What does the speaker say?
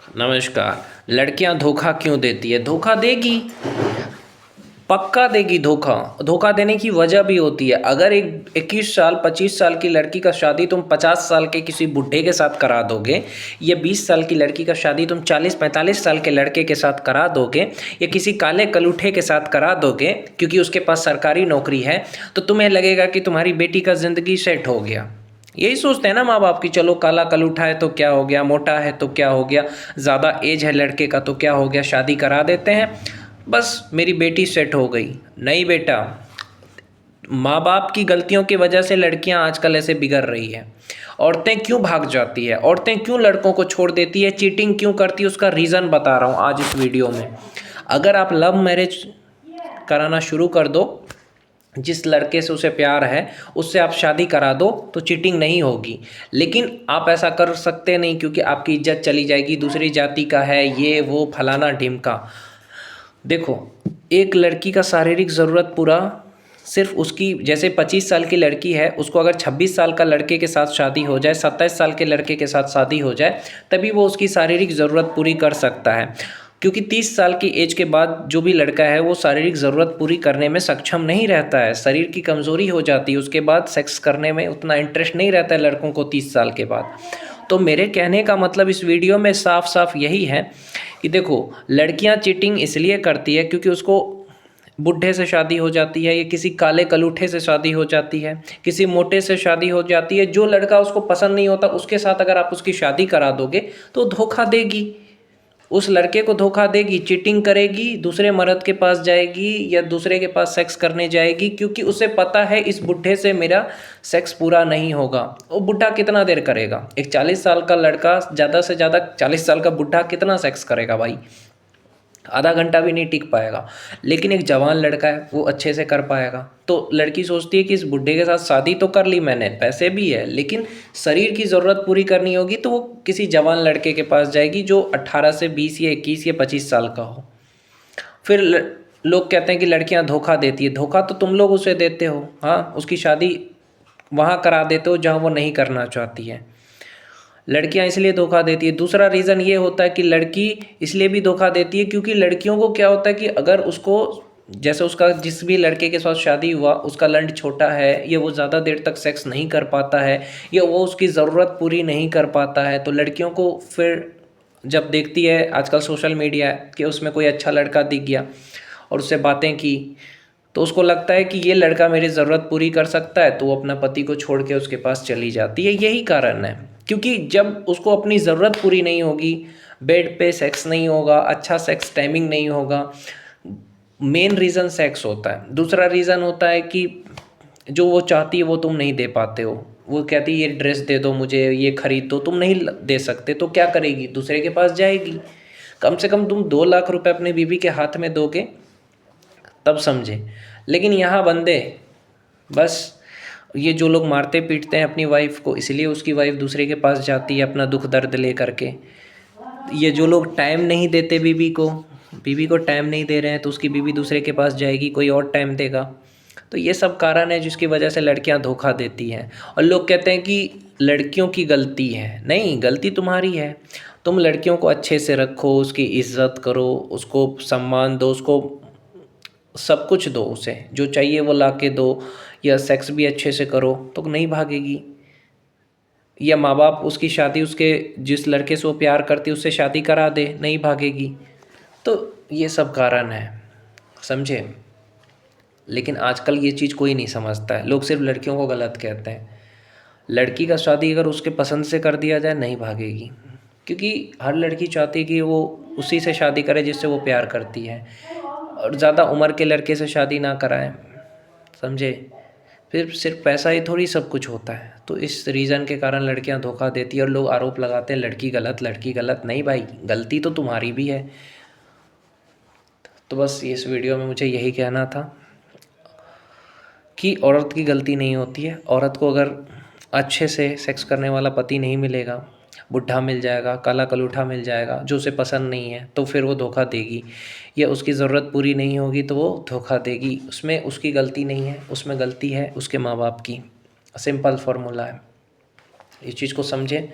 नमस्कार। लड़कियां धोखा क्यों देती है? धोखा देगी, पक्का देगी धोखा। धोखा देने की वजह भी होती है। अगर एक 21 साल 25 साल की लड़की का शादी तुम 50 साल के किसी बुढ़े के साथ करा दोगे, या 20 साल की लड़की का शादी तुम 40-45 साल के लड़के के साथ करा दोगे, या किसी काले कलूठे के साथ करा दोगे क्योंकि उसके पास सरकारी नौकरी है, तो तुम्हें लगेगा कि तुम्हारी बेटी का ज़िंदगी सेट हो गया। यही सोचते हैं ना माँ बाप की, चलो काला कलूठा है तो क्या हो गया, मोटा है तो क्या हो गया, ज़्यादा एज है लड़के का तो क्या हो गया, शादी करा देते हैं, बस मेरी बेटी सेट हो गई। नहीं बेटा, माँ बाप की गलतियों की वजह से लड़कियां आजकल ऐसे बिगड़ रही हैं। औरतें क्यों भाग जाती है, औरतें क्यों लड़कों को छोड़ देती है, चीटिंग क्यों करती है, उसका रीज़न बता रहा हूँ आज इस वीडियो में। अगर आप लव मैरिज कराना शुरू कर दो, जिस लड़के से उसे प्यार है उससे आप शादी करा दो, तो चीटिंग नहीं होगी। लेकिन आप ऐसा कर सकते नहीं क्योंकि आपकी इज्जत चली जाएगी, दूसरी जाति का है, ये वो फलाना ढिमका। देखो, एक लड़की का शारीरिक ज़रूरत पूरा सिर्फ उसकी, जैसे 25 साल की लड़की है, उसको अगर 26 साल का लड़के के साथ शादी हो जाए, 27 साल के लड़के के साथ शादी हो जाए, तभी वो उसकी शारीरिक ज़रूरत पूरी कर सकता है। क्योंकि 30 साल की एज के बाद जो भी लड़का है वो शारीरिक ज़रूरत पूरी करने में सक्षम नहीं रहता है, शरीर की कमज़ोरी हो जाती है, उसके बाद सेक्स करने में उतना इंटरेस्ट नहीं रहता है लड़कों को 30 साल के बाद। तो मेरे कहने का मतलब इस वीडियो में साफ साफ यही है कि देखो, लड़कियां चीटिंग इसलिए करती है क्योंकि उसको बुढ़े से शादी हो जाती है, या किसी काले कलूठे से शादी हो जाती है, किसी मोटे से शादी हो जाती है। जो लड़का उसको पसंद नहीं होता उसके साथ अगर आप उसकी शादी करा दोगे तो धोखा देगी, उस लड़के को धोखा देगी, चीटिंग करेगी, दूसरे मर्द के पास जाएगी या दूसरे के पास सेक्स करने जाएगी, क्योंकि उसे पता है इस बुढ़े से मेरा सेक्स पूरा नहीं होगा। वो बुढ़ा कितना देर करेगा? एक 40 साल का लड़का ज़्यादा से ज़्यादा, 40 साल का बुढ़ा कितना सेक्स करेगा भाई? आधा घंटा भी नहीं टिक पाएगा। लेकिन एक जवान लड़का है वो अच्छे से कर पाएगा। तो लड़की सोचती है कि इस बुढ़े के साथ शादी तो कर ली मैंने, पैसे भी है, लेकिन शरीर की ज़रूरत पूरी करनी होगी, तो वो किसी जवान लड़के के पास जाएगी जो 18 से 20 या 21 या 25 साल का हो। फिर लोग कहते हैं कि लड़कियां धोखा देती है। धोखा तो तुम लोग उसे देते हो। हाँ, उसकी शादी वहाँ करा देते हो जहाँ वो नहीं करना चाहती है। लड़कियां इसलिए धोखा देती है। दूसरा रीज़न ये होता है कि लड़की इसलिए भी धोखा देती है क्योंकि लड़कियों को क्या होता है कि अगर उसको, जैसे उसका जिस भी लड़के के साथ शादी हुआ उसका लंड छोटा है, या वो ज़्यादा देर तक सेक्स नहीं कर पाता है, या वो उसकी ज़रूरत पूरी नहीं कर पाता है, तो लड़कियों को फिर जब देखती है आजकल सोशल मीडिया कि उसमें कोई अच्छा लड़का दिख गया और उससे बातें की, तो उसको लगता है कि ये लड़का मेरी ज़रूरत पूरी कर सकता है, तो वो अपना पति को छोड़ के उसके पास चली जाती है। यही कारण है, क्योंकि जब उसको अपनी ज़रूरत पूरी नहीं होगी, बेड पे सेक्स नहीं होगा, अच्छा सेक्स टाइमिंग नहीं होगा, मेन रीज़न सेक्स होता है। दूसरा रीज़न होता है कि जो वो चाहती है वो तुम नहीं दे पाते हो। वो कहती है ये ड्रेस दे दो मुझे, ये खरीद दो, तुम नहीं दे सकते, तो क्या करेगी? दूसरे के पास जाएगी। कम से कम तुम 2 लाख रुपए अपने बीवी के हाथ में दोगे तब समझे। लेकिन यहाँ बंदे बस, ये जो लोग मारते पीटते हैं अपनी वाइफ को, इसलिए उसकी वाइफ दूसरे के पास जाती है अपना दुख दर्द ले करके। ये जो लोग टाइम नहीं देते बीवी को टाइम नहीं दे रहे हैं, तो उसकी बीवी दूसरे के पास जाएगी, कोई और टाइम देगा। तो ये सब कारण है जिसकी वजह से लड़कियां धोखा देती हैं। और लोग कहते हैं कि लड़कियों की गलती है। नहीं, गलती तुम्हारी है। तुम लड़कियों को अच्छे से रखो, उसकी इज्जत करो, उसको सम्मान दो, उसको सब कुछ दो, उसे जो चाहिए वो ला के दो, या सेक्स भी अच्छे से करो, तो नहीं भागेगी। या माँ बाप उसकी शादी, उसके जिस लड़के से वो प्यार करती है उससे शादी करा दे, नहीं भागेगी। तो ये सब कारण है, समझे। लेकिन आजकल ये चीज़ कोई नहीं समझता है, लोग सिर्फ लड़कियों को गलत कहते हैं। लड़की का शादी अगर उसके पसंद से कर दिया जाए, नहीं भागेगी, क्योंकि हर लड़की चाहती है कि वो उसी से शादी करे जिससे वो प्यार करती है, और ज़्यादा उम्र के लड़के से शादी ना कराएं, समझे। फिर सिर्फ पैसा ही थोड़ी सब कुछ होता है। तो इस रीज़न के कारण लड़कियां धोखा देती है और लोग आरोप लगाते हैं लड़की गलत, लड़की गलत। नहीं भाई, गलती तो तुम्हारी भी है। तो बस इस वीडियो में मुझे यही कहना था कि औरत की गलती नहीं होती है। औरत को अगर अच्छे से सेक्स करने वाला पति नहीं मिलेगा, बुढ़ा मिल जाएगा, काला कलूठा मिल जाएगा जो उसे पसंद नहीं है, तो फिर वो धोखा देगी। या उसकी ज़रूरत पूरी नहीं होगी तो वो धोखा देगी। उसमें उसकी गलती नहीं है, उसमें गलती है उसके माँ बाप की। सिंपल फार्मूला है, इस चीज़ को समझें।